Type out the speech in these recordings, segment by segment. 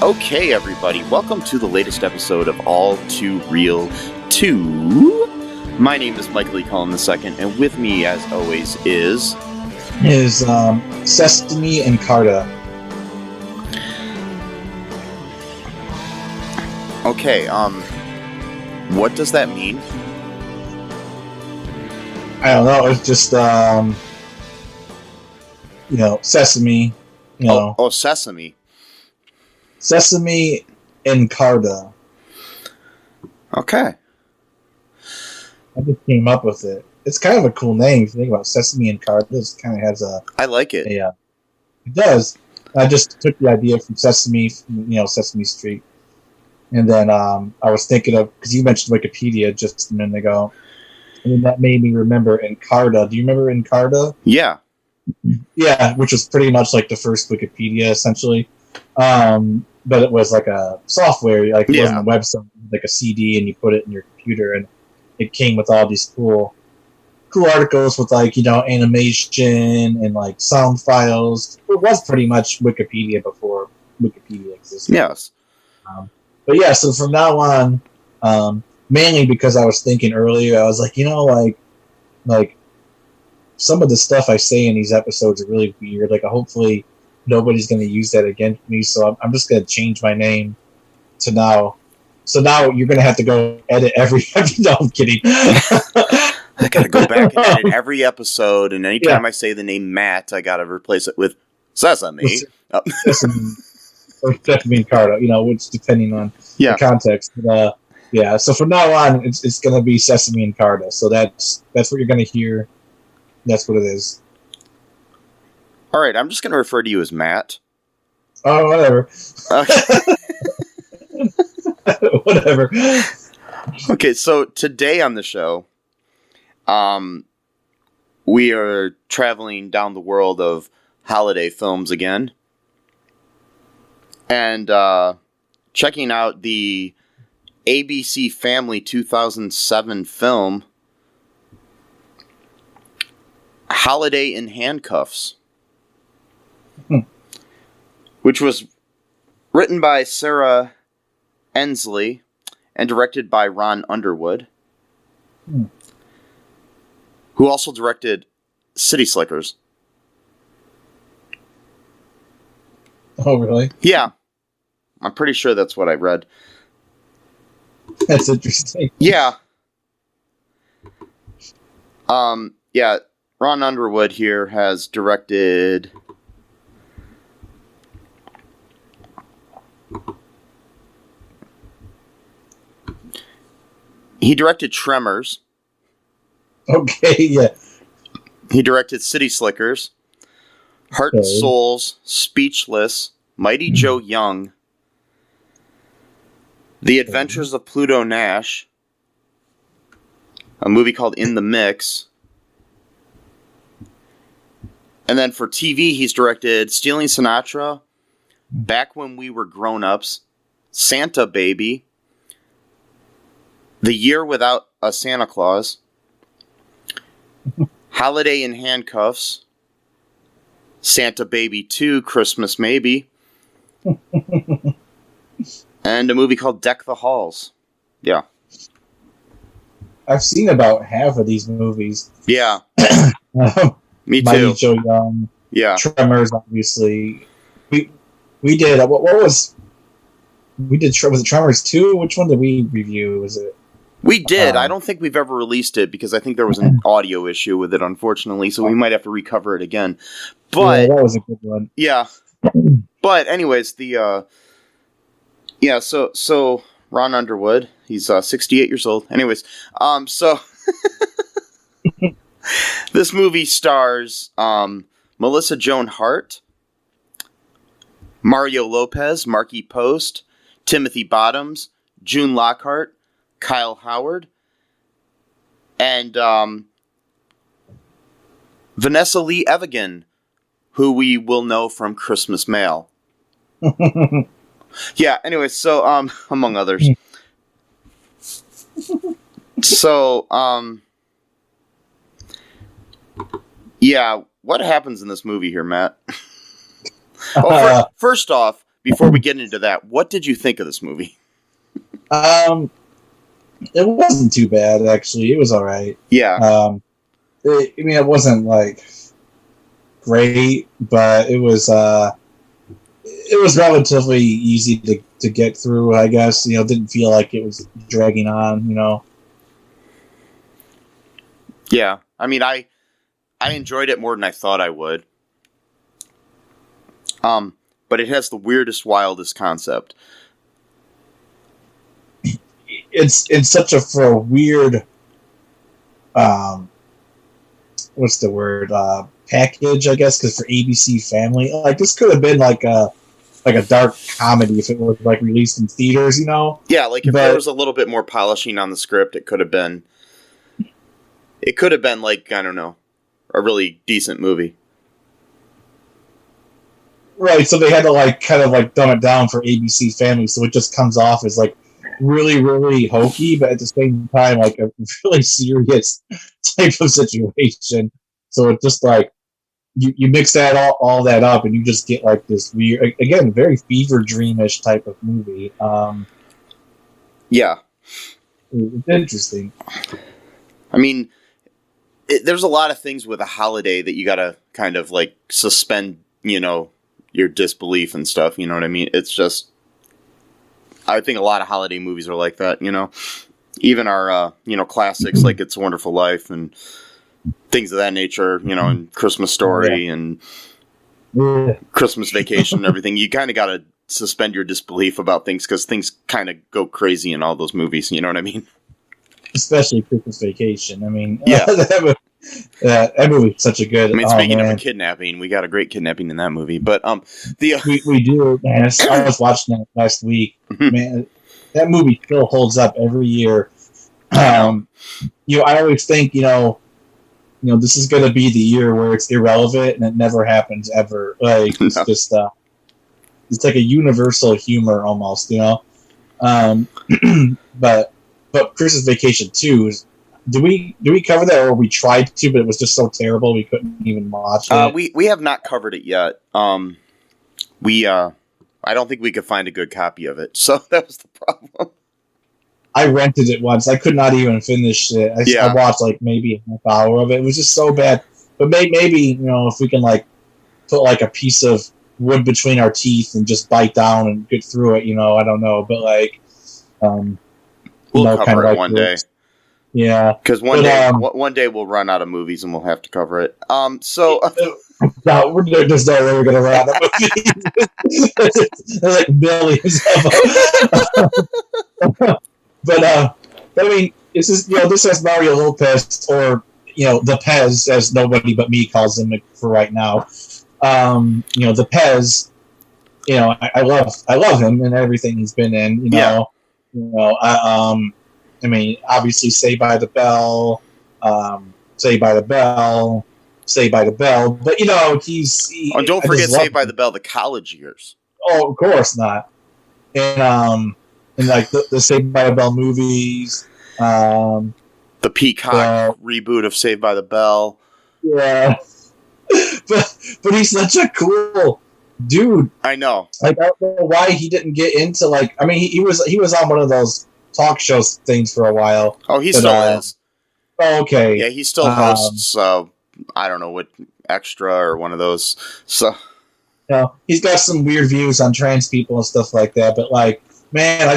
Okay, everybody, welcome to the latest episode of All Too Real 2. My name is Michael E. Cullen II, and with me, as always, is Sesame and Carta. Okay, what does that mean? I don't know, it's just, Sesame, Oh, Sesame. Sesame and Carta. Okay. I just came up with it. It's kind of a cool name if you think about it. Sesame and Carta. It kind of has a... I like it. It does. I just took the idea from Sesame, Sesame Street. And then I was thinking of... Because you mentioned Wikipedia just a minute ago. And then that made me remember Encarta. Do you remember Encarta? Yeah. Yeah, which was pretty much like the first Wikipedia, essentially. But it was like a software, like it wasn't a website, like a CD, and you put it in your computer, and it came with all these cool articles with animation and like sound files. It was pretty much Wikipedia before Wikipedia existed. Yes. But yeah, so from now on, mainly because I was thinking earlier, I was like, like some of the stuff I say in these episodes are really weird. Like, hopefully nobody's going to use that against me, so I'm just going to change my name to now. So now you're going to have to go edit every... No, I'm kidding. I got to go back and edit every episode, and anytime I say the name Matt, I got to replace it with Sesame. Sesame. Or Sesame and Carta, which depending on the context. But, so from now on, it's going to be Sesame and Carta. So that's what you're going to hear. That's what it is. All right, I'm just going to refer to you as Matt. Oh, whatever. Okay. Whatever. Okay, so today on the show, we are traveling down the world of holiday films again, and checking out the ABC Family 2007 film, Holiday in Handcuffs. Which was written by Sarah Ensley and directed by Ron Underwood, who also directed City Slickers. Oh, really? Yeah. I'm pretty sure that's what I read. That's interesting. Yeah. Ron Underwood here has directed... He directed Tremors. Okay, yeah. He directed City Slickers, Heart and Souls, Speechless, Mighty Joe Young, The Adventures of Pluto Nash, a movie called In the Mix, and then for TV he's directed Stealing Sinatra, Back When We Were Grown-Ups, Santa Baby, The Year Without a Santa Claus, Holiday in Handcuffs, Santa Baby 2, Christmas Maybe, and a movie called Deck the Halls. Yeah. I've seen about half of these movies. Yeah. Me too. Mighty Joe Young. Yeah. Tremors, obviously. We did, what was... We did, was it Tremors 2? Which one did we review? Was it... We did. I don't think we've ever released it because I think there was an audio issue with it, unfortunately, so we might have to recover it again. But that was a good one. Yeah. But anyways, so Ron Underwood, he's 68 years old. Anyways, so this movie stars Melissa Joan Hart, Mario Lopez, Marky Post, Timothy Bottoms, June Lockhart, Kyle Howard, and Vanessa Lee Evigan, who we will know from Christmas Mail. Yeah, anyway, so, among others. So, yeah, what happens in this movie here, Matt? Well, first off, before we get into that, what did you think of this movie? It wasn't too bad, actually. It was all right. Yeah. It wasn't like great, but it was relatively easy to get through, I guess. You know, didn't feel like it was dragging on, you know. Yeah. I mean, I enjoyed it more than I thought I would. But it has the weirdest, wildest concept. It's such a weird what's the word? Package, I guess, because for ABC Family, like this could have been like a dark comedy if it was like released in theaters, you know? Yeah, like if there was a little bit more polishing on the script, it could have been like, I don't know, a really decent movie. Right, so they had to like kind of like dumb it down for ABC Family, so it just comes off as like really, really hokey, but at the same time like a really serious type of situation. So it's just like you mix that all that up, and you just get like this weird, again, very fever dreamish type of movie. Yeah, it's interesting. I mean, there's a lot of things with a holiday that you gotta kind of like suspend, you know, your disbelief and stuff. You know what I mean? It's just, I think a lot of holiday movies are like that. You know, even our classics like It's a Wonderful Life and things of that nature, you know, and Christmas Story and Christmas Vacation and everything. You kind of got to suspend your disbelief about things because things kind of go crazy in all those movies. You know what I mean? Especially Christmas Vacation. I mean, yeah, that movie's such a good. I mean, speaking of a kidnapping, we got a great kidnapping in that movie. But we do, man. I was watching that last week. Man, that movie still holds up every year. I always think, this is going to be the year where it's irrelevant, and it never happens ever. Like it's just, it's like a universal humor almost, But Christmas Vacation 2 is. Do we cover that, or we tried to, but it was just so terrible we couldn't even watch it? We have not covered it yet. I don't think we could find a good copy of it, so that was the problem. I rented it once. I could not even finish it. I watched like maybe a half hour of it. It was just so bad. But maybe if we can like put like a piece of wood between our teeth and just bite down and get through it. I don't know, but like we'll cover it one day. Yeah, because one day we'll run out of movies and we'll have to cover it. No, there's no way we're gonna run out of movies. There's like millions of them. But I mean, this has Mario Lopez, or the Pez, as nobody but me calls him for right now. The Pez. I love him and everything he's been in. I mean, obviously, Saved by the Bell, Saved by the Bell. But don't forget Saved by the Bell, the college years. Oh, of course not. And like the Saved by the Bell movies, the Peacock reboot of Saved by the Bell. Yeah, but he's such a cool dude. I know. Like, I don't know why he didn't get into like. I mean, he was on one of those talk show things for a while. Oh, he still is. Oh, okay. Yeah, he still hosts. I don't know what Extra or one of those. So, he's got some weird views on trans people and stuff like that. But like, man, I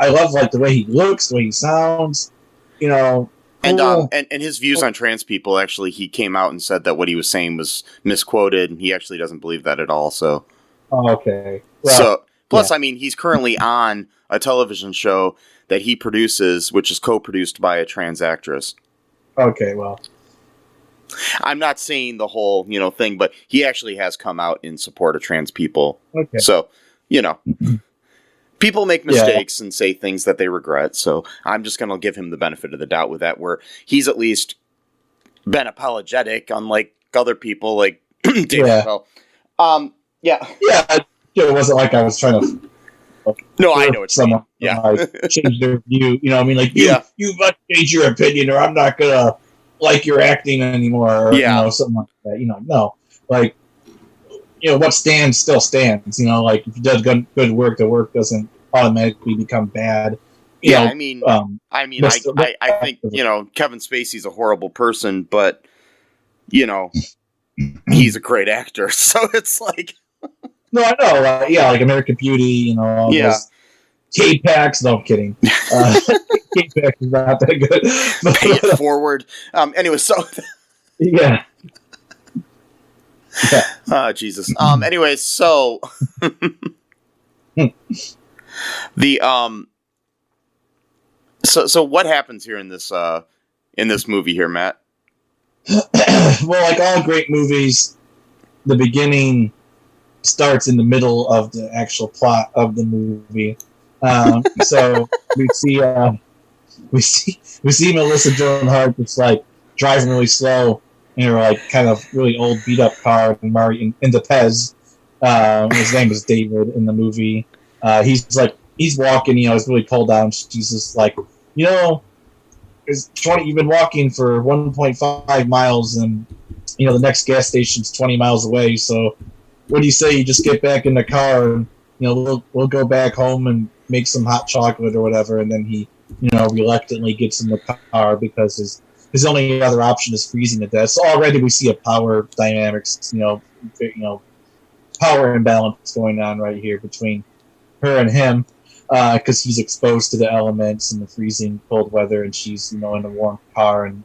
love like the way he looks, the way he sounds. And his views on trans people, actually, he came out and said that what he was saying was misquoted, and he actually doesn't believe that at all. So, okay. Well, plus, I mean, he's currently on a television show that he produces, which is co-produced by a trans actress. Okay, well, I'm not saying the whole, thing, but he actually has come out in support of trans people. Okay. So, people make mistakes and say things that they regret. So I'm just going to give him the benefit of the doubt with that, where he's at least been apologetic, unlike other people like Dave Chappelle. Yeah. It wasn't like I was trying to. No, I know what you mean. Yeah, like, change their view. You know, what I mean, like you must change your opinion, or I'm not gonna like your acting anymore, or you know, something like that. You know, no, like what stands still stands. You know, like if you does good work, the work doesn't automatically become bad. I think Kevin Spacey's a horrible person, but he's a great actor, so it's like. No, I know. Like American Beauty, all those K-Pax. No, I'm kidding. K-Pax is not that good. Pay it forward. Anyway, so. Yeah. Oh, Jesus. Anyway, so. So what happens here in this movie here, Matt? Well, like all great movies, the beginning starts in the middle of the actual plot of the movie. So we see Melissa Joan Hart just like driving really slow in her like kind of really old beat up car, and Marty in the Pez. His name is David in the movie. He's walking, he's really pulled down. She's just like, you've been walking for 1.5 miles, and the next gas station's 20 miles away. So what do you say you just get back in the car and we'll go back home and make some hot chocolate or whatever? And then he reluctantly gets in the car because his only other option is freezing to death. So already we see a power dynamics, power imbalance going on right here between her and him, because he's exposed to the elements and the freezing cold weather, and she's in a warm car, and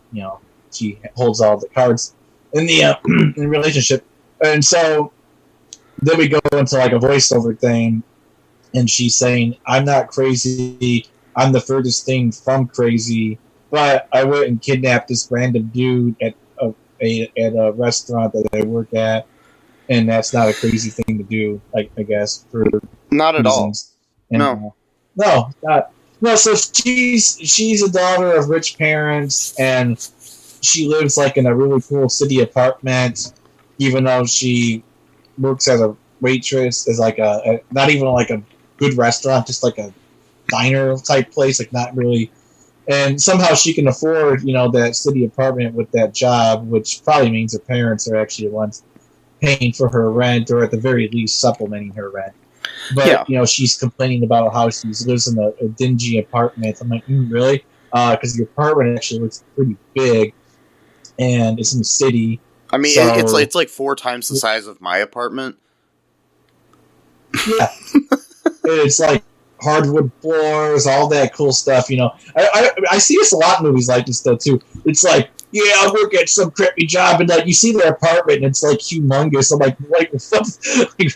she holds all the cards in the in the relationship. And so then we go into like a voiceover thing, and she's saying, "I'm not crazy. I'm the furthest thing from crazy, but I went and kidnapped this random dude at a restaurant that I work at, and that's not a crazy thing to do. I guess for not at reasons. all. No, not. No, so she's a daughter of rich parents, and she lives like in a really cool city apartment, even though she works as a waitress, as like a not even like a good restaurant, just like a diner type place, like not really. And somehow she can afford, that city apartment with that job, which probably means her parents are actually the ones paying for her rent, or at the very least supplementing her rent. But she's complaining about how she lives in a dingy apartment. I'm like, really? Because the apartment actually looks pretty big, and it's in the city. I mean, so, it's like 4 times the size of my apartment. Yeah, it's like hardwood floors, all that cool stuff. I see this a lot in movies like this though too. It's like, I work at some crappy job, and like you see their apartment, and it's like humongous. I'm like, what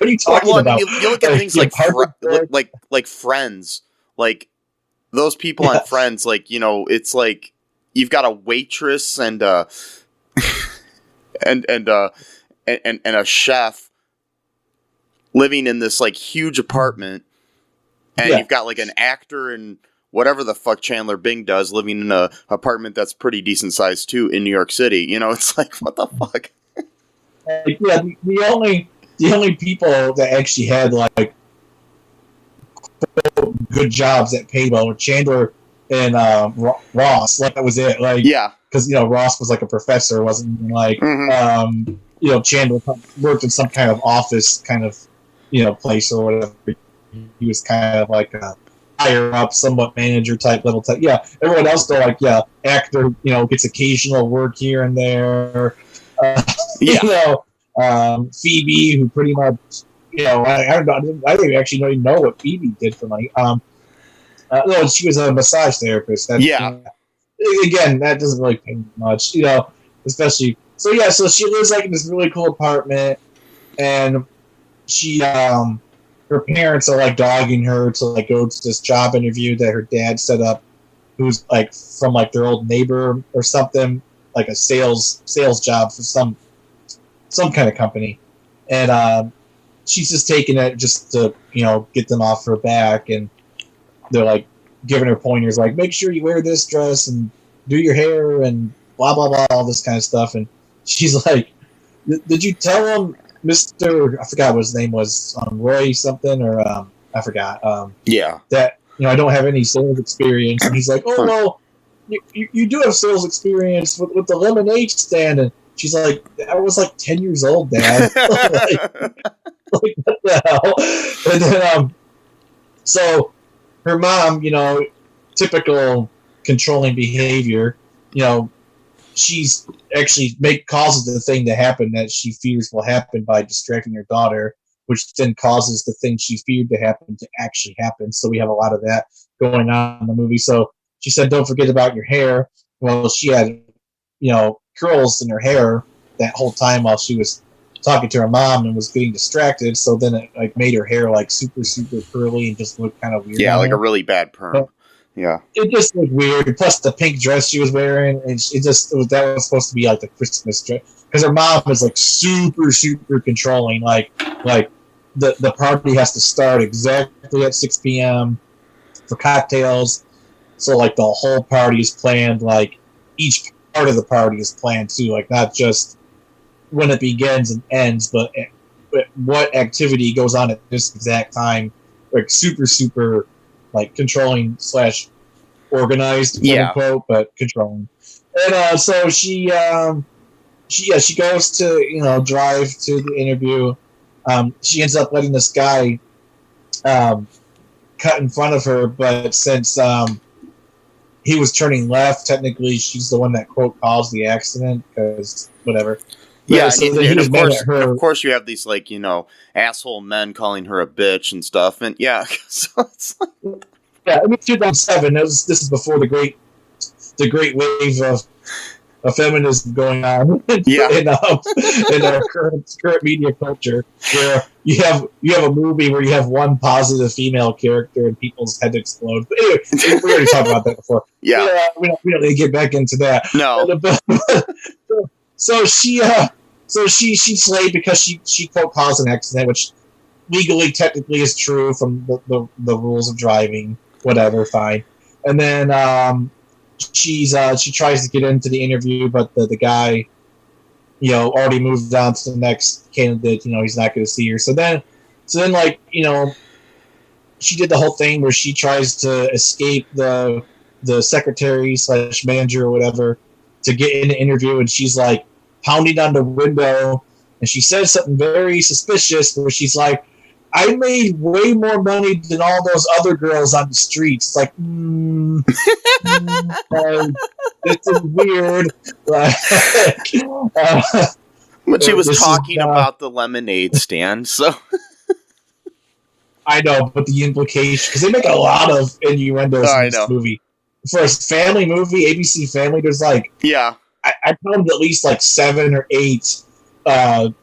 are you talking about? You look at things like Friends, like those people on Friends, like it's like you've got a waitress and and a chef living in this like huge apartment, and you've got like an actor and whatever the fuck Chandler Bing does living in a apartment that's pretty decent sized too in New York City. It's like, what the fuck? The only people that actually had like good jobs that paid well were Chandler and Ross. Like that was it. Like because Ross was like a professor, wasn't even like Chandler worked in some kind of office kind of place or whatever. He was kind of like a higher up, somewhat manager type level type. Yeah, everyone else though, like actor, gets occasional work here and there. Phoebe, who pretty much, I don't actually don't even know what Phoebe did for money. No, she was a massage therapist. Again, that doesn't really pay much, especially. So she lives like in this really cool apartment, and she her parents are like dogging her to like go to this job interview that her dad set up, who's like from like their old neighbor or something, like a sales job for some kind of company, and she's just taking it just to get them off her back, and they're like giving her pointers like, make sure you wear this dress and do your hair and blah blah blah, all this kind of stuff. And she's like, "Did you tell him, Mister? I forgot what his name was, Roy something, or I forgot. That I don't have any sales experience." And he's like, "Oh well, you do have sales experience with the lemonade stand." And she's like, "I was like 10 years old, Dad." Like, what the hell? And then so her mom, typical controlling behavior, she's actually causes the thing to happen that she fears will happen by distracting her daughter, which then causes the thing she feared to happen to actually happen. So we have a lot of that going on in the movie. So she said, "Don't forget about your hair." Well, she had, curls in her hair that whole time while she was talking to her mom and was getting distracted. So then it made her hair super, super curly and just looked kind of weird. Yeah, like a really bad perm. But yeah, it just looked weird. Plus the pink dress she was wearing, and that was supposed to be like the Christmas dress, because her mom is like super, super controlling. Like the party has to start exactly at 6 p.m. for cocktails. So like the whole party is planned. Like each part of the party is planned too. Like not just when it begins and ends, but what activity goes on at this exact time. Like super, super, like controlling / organized, quote unquote, but controlling. And so she goes to drive to the interview. She ends up letting this guy cut in front of her, but since he was turning left, technically she's the one that quote caused the accident, because whatever. Yeah, so and of course you have these asshole men calling her a bitch and stuff, and yeah, so it's like, yeah, I mean 2007. This is before the great wave of feminism going on in our current media culture, where you have a movie where you have one positive female character and people's heads explode. But anyway, we already talked about that before. Yeah, we don't need to get back into that. No. So she slayed because she quote caused an accident, which legally technically is true from the rules of driving. Whatever, fine. And then she tries to get into the interview, but the guy already moved on to the next candidate. He's not going to see her. So then she did the whole thing where she tries to escape the secretary / manager or whatever to get in the interview, and she's like pounding on the window, and she says something very suspicious where she's like, "I made way more money than all those other girls on the streets." It's like, this is weird. But she was talking about the lemonade stand, so. I know, but the implication, because they make a lot of innuendos in this movie. For a family movie, ABC Family, there's like, I found at least like 7 or 8,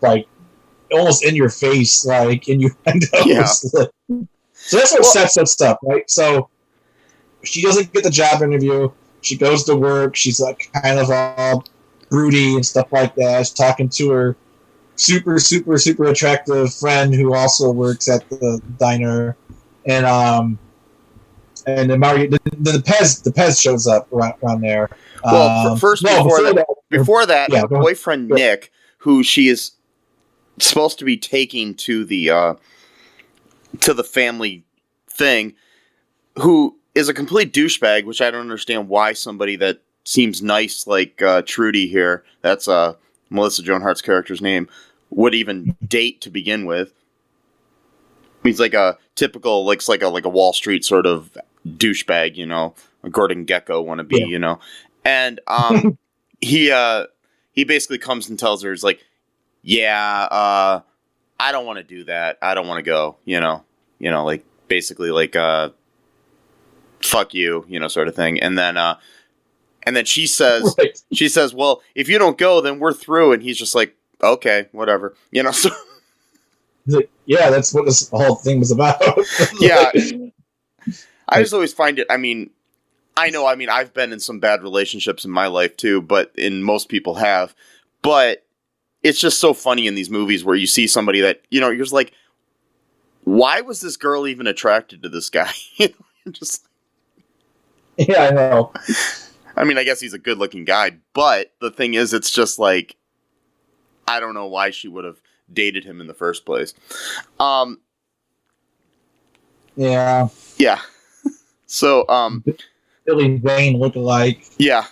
like almost in your face, like innuendos. Yeah. So that's what sets up stuff, right? So she doesn't get the job interview. She goes to work. She's like kind of all broody and stuff like that. She's talking to her super, super, super attractive friend who also works at the diner, and then Marty, the Pez shows up around there. Well, before that, her boyfriend Nick, who she is supposed to be taking to the family thing, who is a complete douchebag, which I don't understand why somebody that seems nice like Trudy here, that's Melissa Joan Hart's character's name, would even date to begin with. He's like a typical, like a Wall Street sort of douchebag, a Gordon Gekko wannabe, and he basically comes and tells her, he's like, I don't want to do that. I don't want to go, like basically like fuck you, sort of thing. And then she says, well, if you don't go, then we're through. And he's just like, okay, whatever, so. He's like, yeah, that's what this whole thing was about. Yeah. I just always find it, I've been in some bad relationships in my life too, most people have, but it's just so funny in these movies where you see somebody that, you're just like, why was this girl even attracted to this guy? Just yeah, I know. I mean, I guess he's a good-looking guy, but the thing is, it's just like, I don't know why she would have dated him in the first place. Yeah. Yeah. So, Billy Zane look-alike. Yeah.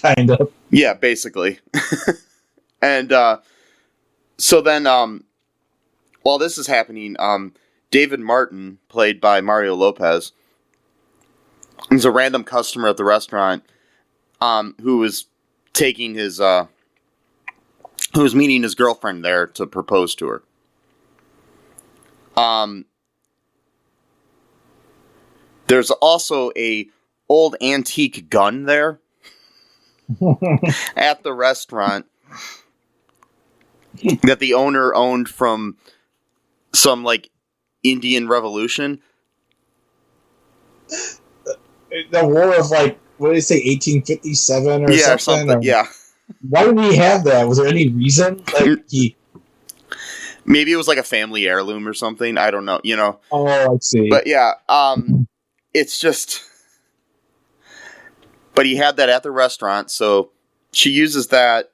Kind of. Yeah, basically. And, so then, while this is happening, David Martin, played by Mario Lopez, he's a random customer at the restaurant, who was taking his, who was meeting his girlfriend there to propose to her. There's also a old antique gun there at the restaurant that the owner owned from some, like, Indian Revolution. The war of, like, what did they say, 1857 or something? Yeah. Why did he have that? Was there any reason? Like, maybe it was like a family heirloom or something. I don't know, you know. Oh, I see. But yeah, it's just... But he had that at the restaurant, so she uses that,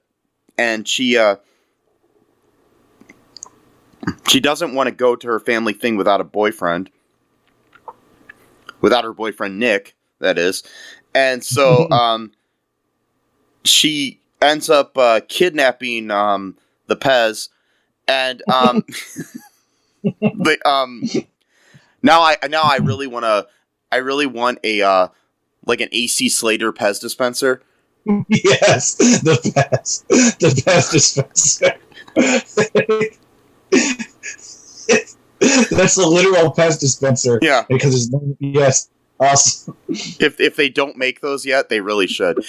and she doesn't want to go to her family thing without a boyfriend. Without her boyfriend, Nick, that is. And so, she ends up kidnapping the Pez, and but now I really want a like an AC Slater Pez dispenser. Yes, the Pez dispenser. That's the literal Pez dispenser. Yeah, because his name. Yes, awesome. If they don't make those yet, they really should.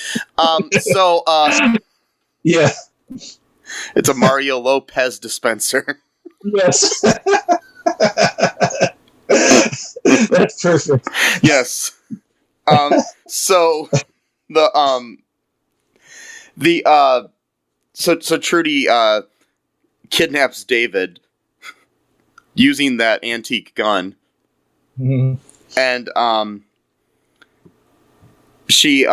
Yeah, it's a Mario Lopez dispenser. Yes, that's perfect. Yes. So Trudy kidnaps David using that antique gun. Mm-hmm. And she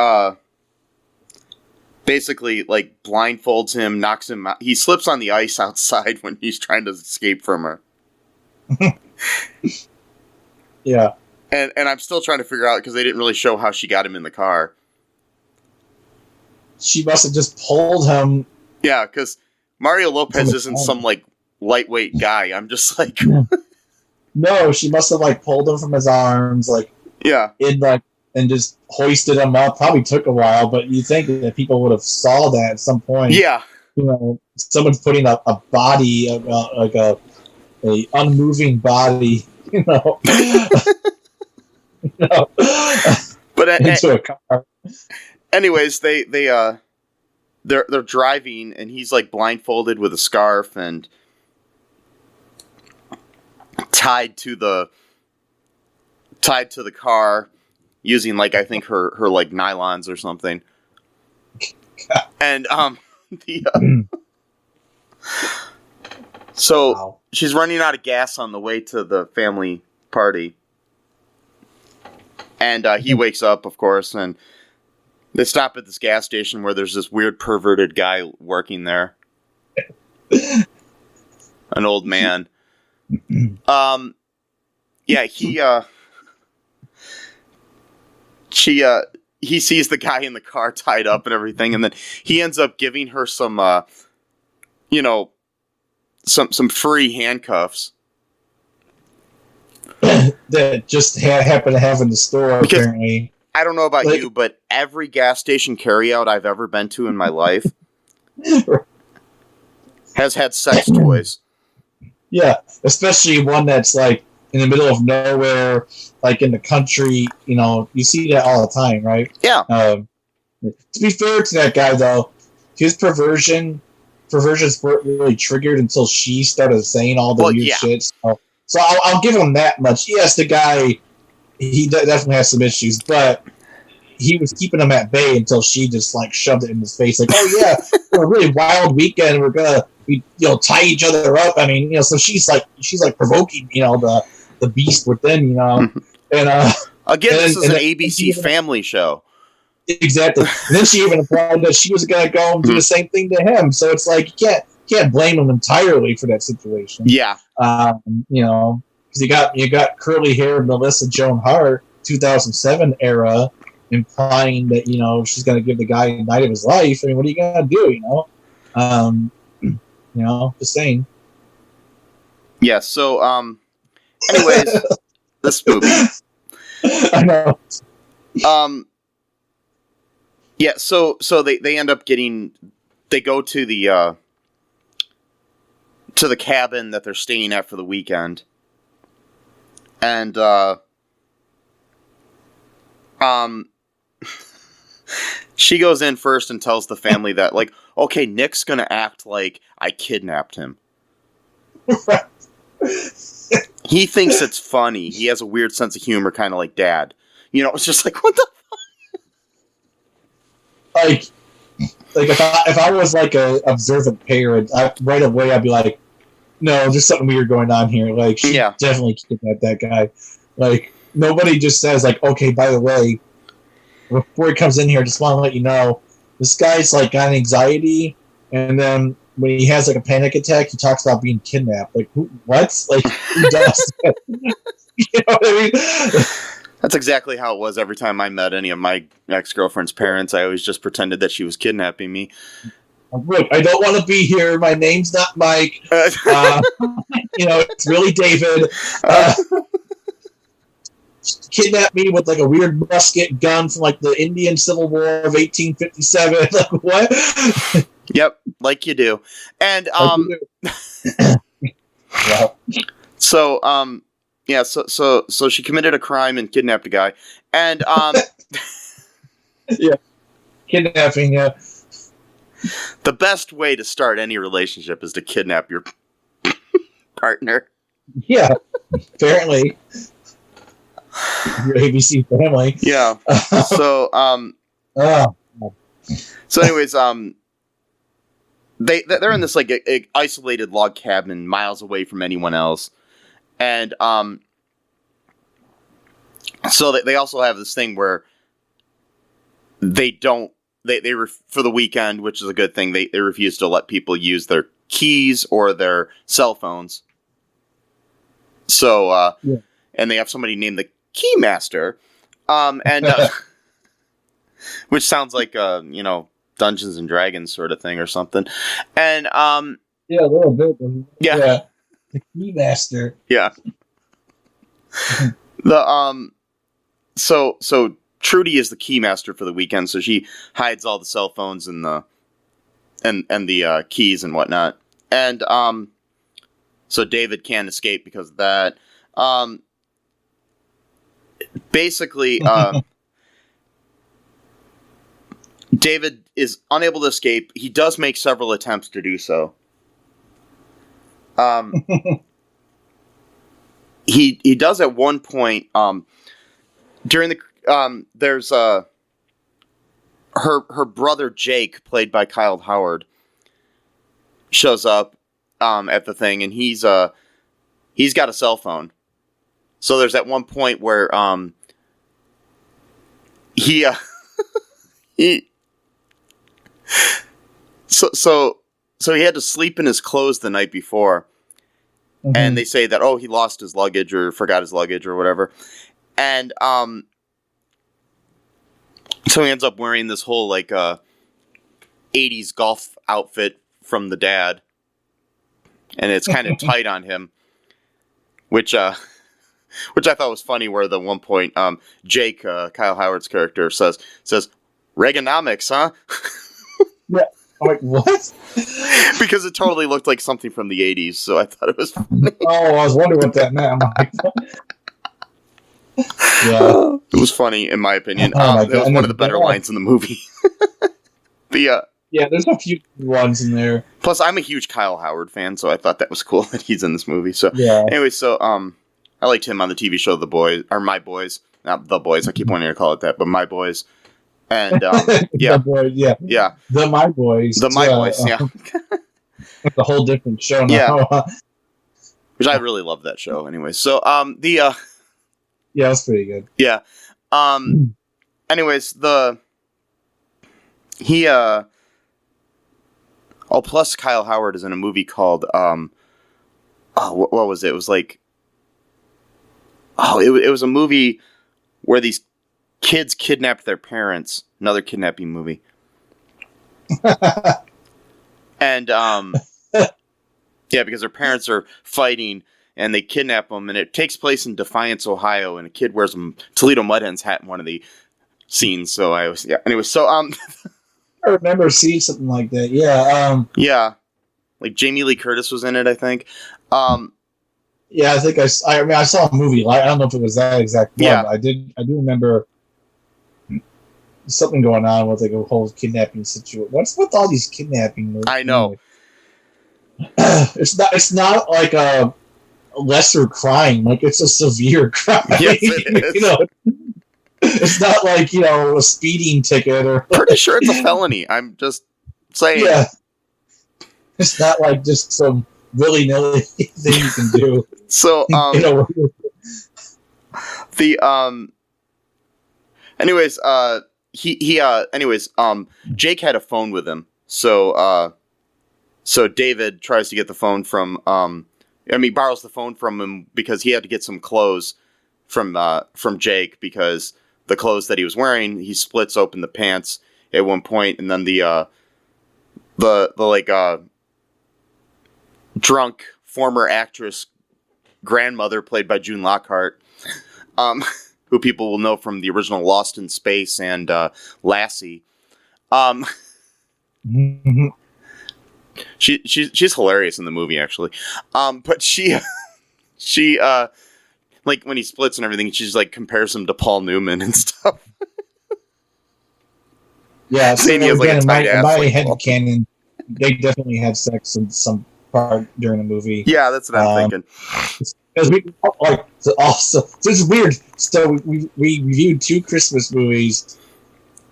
basically, like, blindfolds him, knocks him out. He slips on the ice outside when he's trying to escape from her. Yeah. And I'm still trying to figure out, because they didn't really show how she got him in the car. She must have just pulled him. Yeah, because Mario Lopez isn't some, like, lightweight guy. I'm just like... No, she must have, like, pulled him from his arms, like... Yeah. And just hoisted him up. Probably took a while, but you think that people would have saw that at some point. Yeah. You know, someone's putting a body, like a unmoving body, you know... No. But into a car. Anyways, they're driving, and he's, like, blindfolded with a scarf and tied to the car using, like, I think her like nylons or something. And so wow. She's running out of gas on the way to the family party. And he wakes up, of course, and they stop at this gas station where there's this weird perverted guy working there. An old man. Yeah, he sees the guy in the car tied up and everything, and then he ends up giving her some free handcuffs. That just happen to have in the store, because, apparently. I don't know about you, but every gas station carryout I've ever been to in my life has had sex toys. Yeah, especially one that's, like, in the middle of nowhere, like in the country. You know, you see that all the time, right? Yeah. To be fair to that guy, though, his perversions weren't really triggered until she started saying all the weird shit. So I'll give him that much. Yes, the guy, he definitely has some issues, but he was keeping him at bay until she just, like, shoved it in his face. Like, oh yeah, a really wild weekend. We're gonna, tie each other up. I mean, so she's like provoking, the beast within, And again, this is an ABC family show. exactly. And then she even implied that she was going to go and do the same thing to him. So it's like you can't blame him entirely for that situation. Yeah. You know, because you got curly hair Melissa Joan Hart, 2007 era, implying that, you know, she's going to give the guy the night of his life. I mean, what are you going to do? You know, just saying. Yeah. So, anyways, this movie. I know. Yeah. So they end up they go to the cabin that they're staying at for the weekend, and she goes in first and tells the family that, like, okay, Nick's gonna act like I kidnapped him. He thinks it's funny. He has a weird sense of humor, kind of like Dad. You know, it's just like, what the fuck? Like if I was like a observant parent, right away I'd be like, no, there's something weird going on here. Like, she definitely kidnapped that guy. Like, nobody just says, like, okay, by the way, before he comes in here, I just want to let you know, this guy's, like, got anxiety, and then when he has, like, a panic attack, he talks about being kidnapped. Like, what? Like, who does that? You know what I mean? That's exactly how it was every time I met any of my ex-girlfriend's parents. I always just pretended that she was kidnapping me. Look, I don't want to be here. My name's not Mike. You know, it's really David. Kidnapped me with like a weird musket gun from like the Indian Civil War of 1857. Like, what? Yep, like you do. And Wow. So yeah, so she committed a crime and kidnapped a guy, and yeah, kidnapping. Yeah. The best way to start any relationship is to kidnap your partner. Yeah, apparently. Your ABC family. Yeah. So, so anyways, they're in this like a isolated log cabin miles away from anyone else, and so they also have this thing where they don't. They for the weekend, which is a good thing, they refuse to let people use their keys or their cell phones. So, and they have somebody named the Keymaster, and which sounds like you know, Dungeons and Dragons sort of thing or something. And yeah, a little bit. Yeah, the Keymaster. Yeah. The so Trudy is the keymaster for the weekend, so she hides all the cell phones and the keys and whatnot. And so David can't escape because of that. Basically, David is unable to escape. He does make several attempts to do so. He does at one point during the there's her brother Jake, played by Kyle Howard, shows up at the thing, and he's got a cell phone. So there's at one point where he so he had to sleep in his clothes the night before. Mm-hmm. And they say that, he lost his luggage or forgot his luggage or whatever. And so he ends up wearing this whole, like, 80s golf outfit from the dad. And it's kind of tight on him. Which I thought was funny, where at one point, Jake, Kyle Howard's character, says, Reaganomics, huh? Yeah. I'm like, what? Because it totally looked like something from the 80s, so I thought it was funny. Oh, I was wondering what that meant. I'm like, yeah. It was funny, in my opinion. It was one of the better lines in the movie. Yeah, there's a few ones in there. Plus, I'm a huge Kyle Howard fan, so I thought that was cool that he's in this movie. So, anyway, I liked him on the TV show The Boys, or My Boys. Not The Boys, I keep wanting to call it that, but My Boys. And, The Boys, yeah. The My Boys. The My Boys, yeah. It's a whole different show now. Yeah. Which I really love that show, anyway. So, yeah, it's pretty good. Yeah. Anyways, he plus Kyle Howard is in a movie called what was it? It was like it was a movie where these kids kidnapped their parents. Another kidnapping movie. And yeah, because their parents are fighting and they kidnap them, and it takes place in Defiance, Ohio, and a kid wears a Toledo Mud Hens hat in one of the scenes. So anyway, so I remember seeing something like that. Yeah. Yeah, like Jamie Lee Curtis was in it, I think. Yeah, I think I mean, I saw a movie. I don't know if it was that exact one. Yeah. But I do remember something going on with like a whole kidnapping situation. What's with all these kidnapping movies? I know. It's not like a lesser crime. Like, it's a severe crime. Yes, it is. You know, it's not like, you know, a speeding ticket or. Pretty sure it's a felony. I'm just saying. Yeah. It's not like just some willy-nilly thing you can do. So, you know, Jake had a phone with him. So David tries to get the phone from, borrows the phone from him because he had to get some clothes from Jake, because the clothes that he was wearing, he splits open the pants at one point, and then the drunk former actress grandmother, played by June Lockhart, who people will know from the original Lost in Space and Lassie. She's hilarious in the movie, actually. But she like, when he splits and everything, she's like compares him to Paul Newman and stuff. Yeah, so Saying he has, like, again, a tight ass, in my like, headcanon, they definitely had sex in some part during the movie. Yeah, that's what I'm thinking. Because it's weird. So we reviewed 2 Christmas movies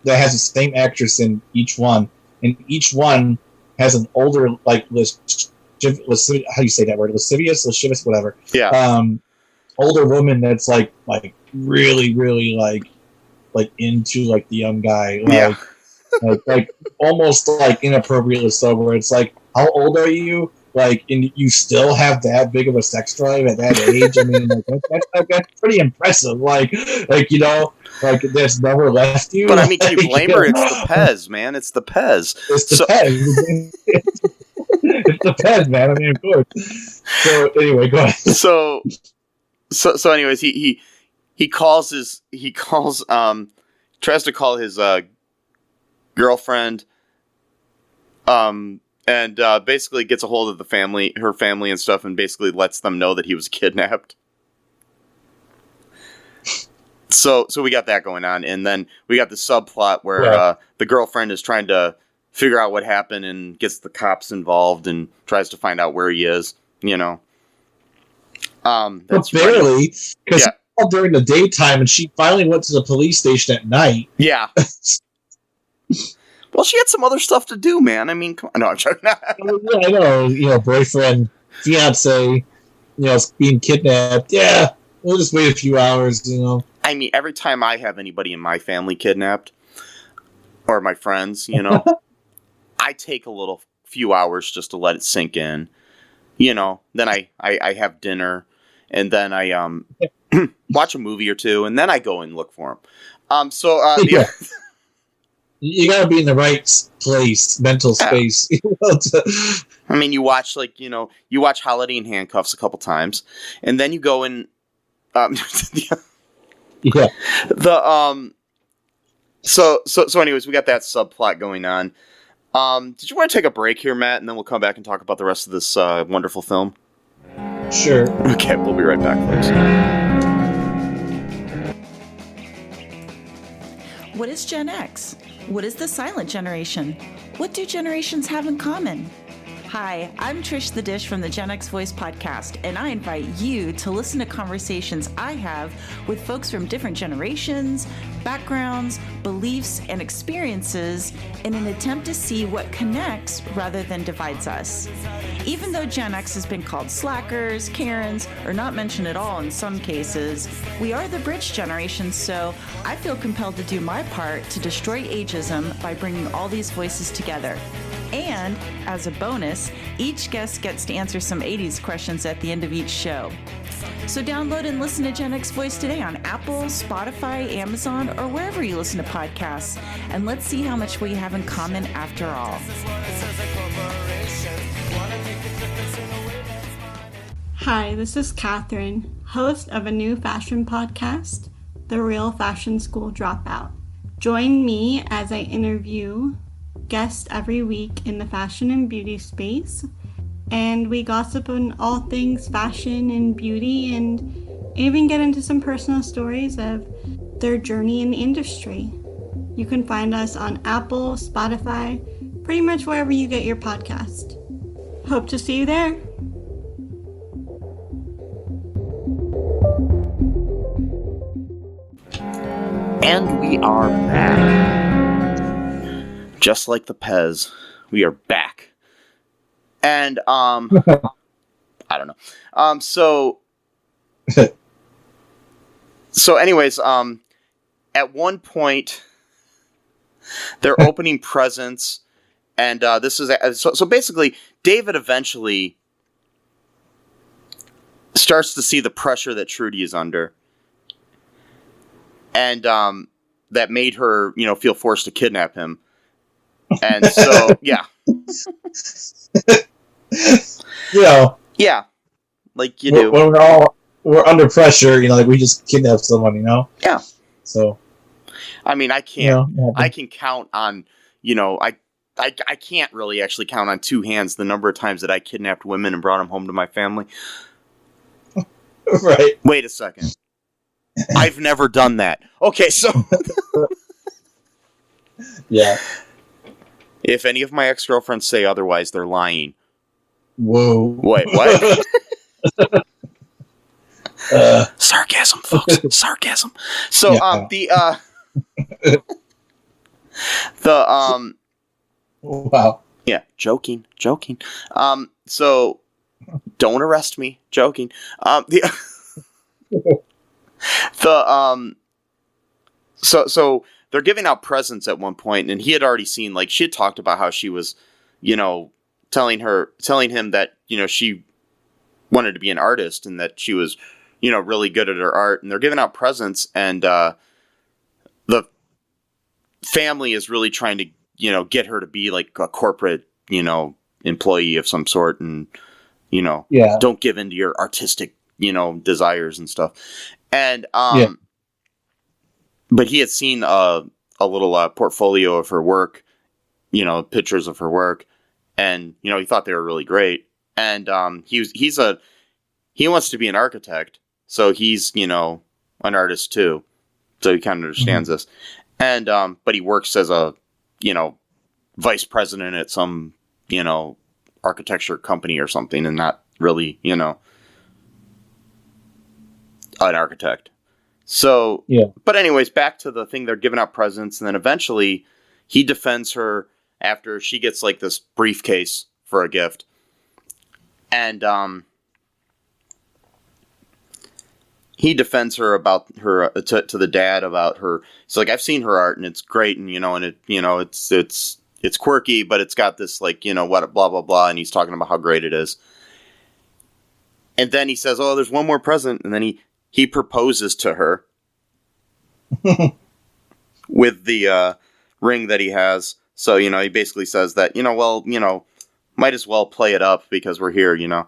that has the same actress in each one, and each one has an older, like, how do you say that word? Lascivious, whatever. Yeah. Older woman that's like really, really like into like the young guy. Yeah. like almost like inappropriately sober. It's like, how old are you? Like, and you still have that big of a sex drive at that age? I mean, like, that's pretty impressive. Like, you know, like, that's never left you. But I mean, can you blame her? It's the Pez, man. It's the Pez. It's the Pez. It's the Pez, man. I mean, of course. So anyway, go ahead. So anyways, he tries to call his girlfriend, and basically gets a hold of her family and stuff, and basically lets them know that he was kidnapped. So we got that going on, and then we got the subplot where the girlfriend is trying to figure out what happened and gets the cops involved and tries to find out where he is, you know. But barely, because all during the daytime, and she finally went to the police station at night. Yeah. Well, she had some other stuff to do, man. I mean, come on. No, I'm joking. Yeah, I know. You know, boyfriend, fiance, you know, being kidnapped. Yeah, we'll just wait a few hours, you know. I mean, every time I have anybody in my family kidnapped, or my friends, you know, I take a few hours just to let it sink in. You know, then I have dinner, and then I watch a movie or two, and then I go and look for them. You gotta be in the right place, mental space. I mean, you watch Holiday in Handcuffs a couple times, and then you go and yeah. So anyways, we got that subplot going on. Did you want to take a break here, Matt, and then we'll come back and talk about the rest of this wonderful film? Sure. Okay, we'll be right back, folks. What is Gen X? What is the silent generation? What do generations have in common? Hi, I'm Trish the Dish from the Gen X Voice podcast, and I invite you to listen to conversations I have with folks from different generations, backgrounds, beliefs, and experiences in an attempt to see what connects rather than divides us. Even though Gen X has been called slackers, Karens, or not mentioned at all in some cases, we are the bridge generation, so I feel compelled to do my part to destroy ageism by bringing all these voices together. And, as a bonus, each guest gets to answer some 80s questions at the end of each show. So download and listen to Gen X Voice today on Apple, Spotify, Amazon, or wherever you listen to podcasts. And let's see how much we have in common after all. Hi, this is Catherine, host of a new fashion podcast, The Real Fashion School Dropout. Join me as I interview guests every week in the fashion and beauty space, and we gossip on all things fashion and beauty, and even get into some personal stories of their journey in the industry. You can find us on Apple, Spotify, pretty much wherever you get your podcast. Hope to see you there. And we are back. Just like the Pez, we are back. And, I don't know. So anyways, at one point, they're opening presents, and this is, so basically, David eventually starts to see the pressure that Trudy is under. And, that made her, feel forced to kidnap him. And so, yeah. Yeah. Like you do. When we're under pressure, like we just kidnap someone, Yeah. So. I mean, I can't, I can count on, I can't really actually count on two hands the number of times that I kidnapped women and brought them home to my family. Right. Wait a second. I've never done that. Okay, so. Yeah. If any of my ex-girlfriends say otherwise, they're lying. Whoa. Wait, what? Sarcasm, folks. Sarcasm. So, yeah. Wow. Yeah, joking. So, don't arrest me. Joking. So they're giving out presents at one point, and he had already seen, like, she had talked about how she was, telling him that, she wanted to be an artist and that she was, really good at her art, and they're giving out presents, and the family is really trying to, get her to be like a corporate, employee of some sort, and, don't give in to your artistic, desires and stuff. And, but he had seen a little portfolio of her work, pictures of her work, and he thought they were really great. And he wants to be an architect, so he's an artist too, so he kind of understands this. And but he works as a vice president at some architecture company or something, and not really an architect. So, but anyways, back to the thing, they're giving out presents, and then eventually he defends her after she gets like this briefcase for a gift. And he defends her about her to the dad about her. He's like, I've seen her art and it's great, and and it it's quirky, but it's got this like what blah blah blah, and he's talking about how great it is. And then he says, "Oh, there's one more present," and then he proposes to her with the ring that he has. So, he basically says that, might as well play it up because we're here, and,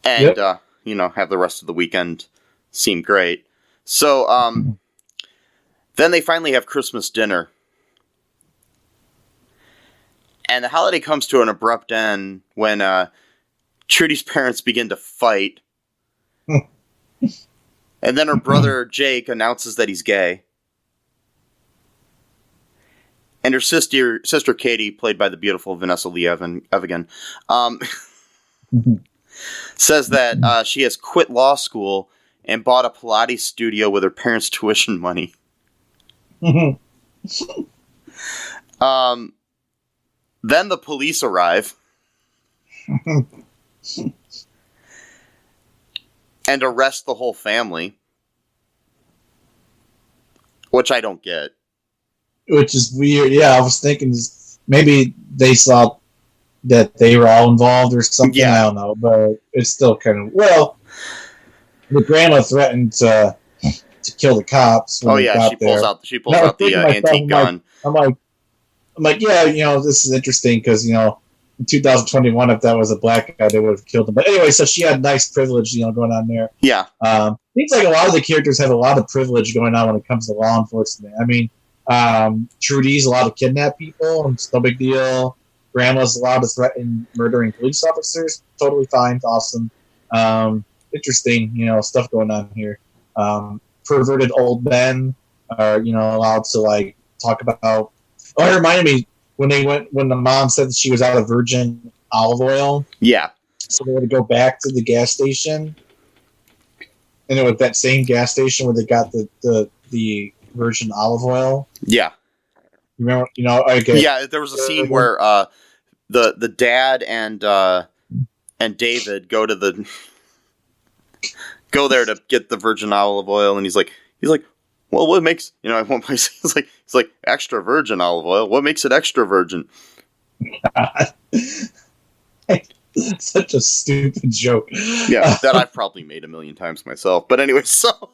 have the rest of the weekend seem great. So, then they finally have Christmas dinner. And the holiday comes to an abrupt end when, Trudy's parents begin to fight. And then her brother Jake announces that he's gay. and her sister Katie, played by the beautiful Vanessa Lee Evigan, says that she has quit law school and bought a Pilates studio with her parents' tuition money. Then the police arrive and arrest the whole family, which I don't get. Which is weird. Yeah, I was thinking maybe they saw that they were all involved or something. Yeah. I don't know, but it's still kind of, well, the grandma threatened to kill the cops. Oh yeah, she pulls out the antique gun. I'm like, yeah, this is interesting because in 2021, if that was a black guy, they would have killed him. But anyway, so she had nice privilege, going on there. Yeah. Seems like a lot of the characters have a lot of privilege going on when it comes to law enforcement. I mean, Trudy's allowed to kidnap people, and it's no big deal. Grandma's allowed to threaten murdering police officers. Totally fine, awesome. Interesting, stuff going on here. Perverted old men are, allowed to talk about. Oh, it reminded me when the mom said that she was out of virgin olive oil. Yeah. So they had to go back to the gas station, and it was that same gas station where they got the virgin olive oil. Yeah. You remember? Okay. Yeah, there was a scene where the dad and David go there to get the virgin olive oil, and he's like, well, what makes at one place he's like extra virgin olive oil? What makes it extra virgin? Such a stupid joke. Yeah, that I've probably made a million times myself. But anyway, so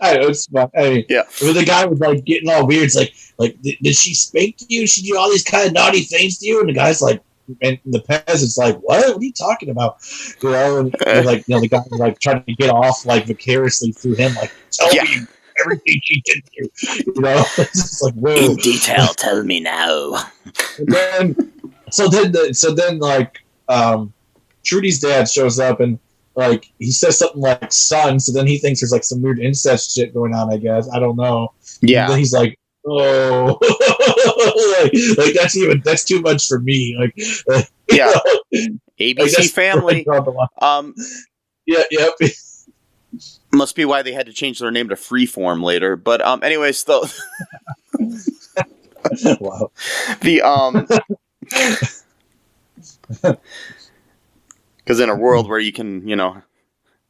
I know it's fun. I mean, yeah. Where the guy was getting all weird. It's like, did she spank you? She do all these kind of naughty things to you? And the guy's like, and the peasant's like, what are you talking about? And the guy was trying to get off vicariously through him, tell me everything she did to you. It's just like, whoa. In detail, tell me now. And then Trudy's dad shows up and he says something like son, so then he thinks there's some weird incest shit going on, I guess. I don't know. Yeah. And then he's like, oh, that's too much for me. Yeah. ABC Family. Yeah, yep. Must be why they had to change their name to Freeform later. But anyways, though. Wow. Because in a world where you can,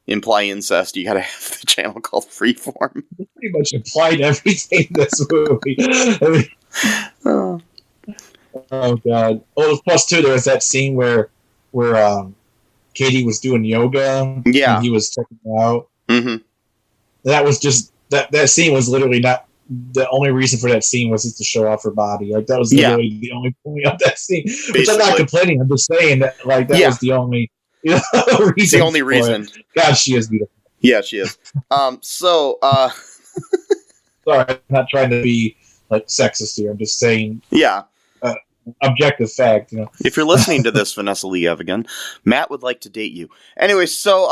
imply incest, you gotta have the channel called Freeform. Pretty much implied everything in this movie. Oh god. Oh, plus too, there was that scene where Katie was doing yoga. Yeah. And he was checking her out. Mm-hmm. That was just that scene was literally not the only reason for that scene was just to show off her body. That was literally the only point of that scene. Basically. Which I'm not complaining. I'm just saying that that was the only reason. The only reason. God, she is beautiful. Yeah, she is. Sorry, I'm not trying to be sexist here. I'm just saying. Yeah. Objective fact, If you're listening to this, Vanessa Lee Evigan, Matt would like to date you. Anyway, so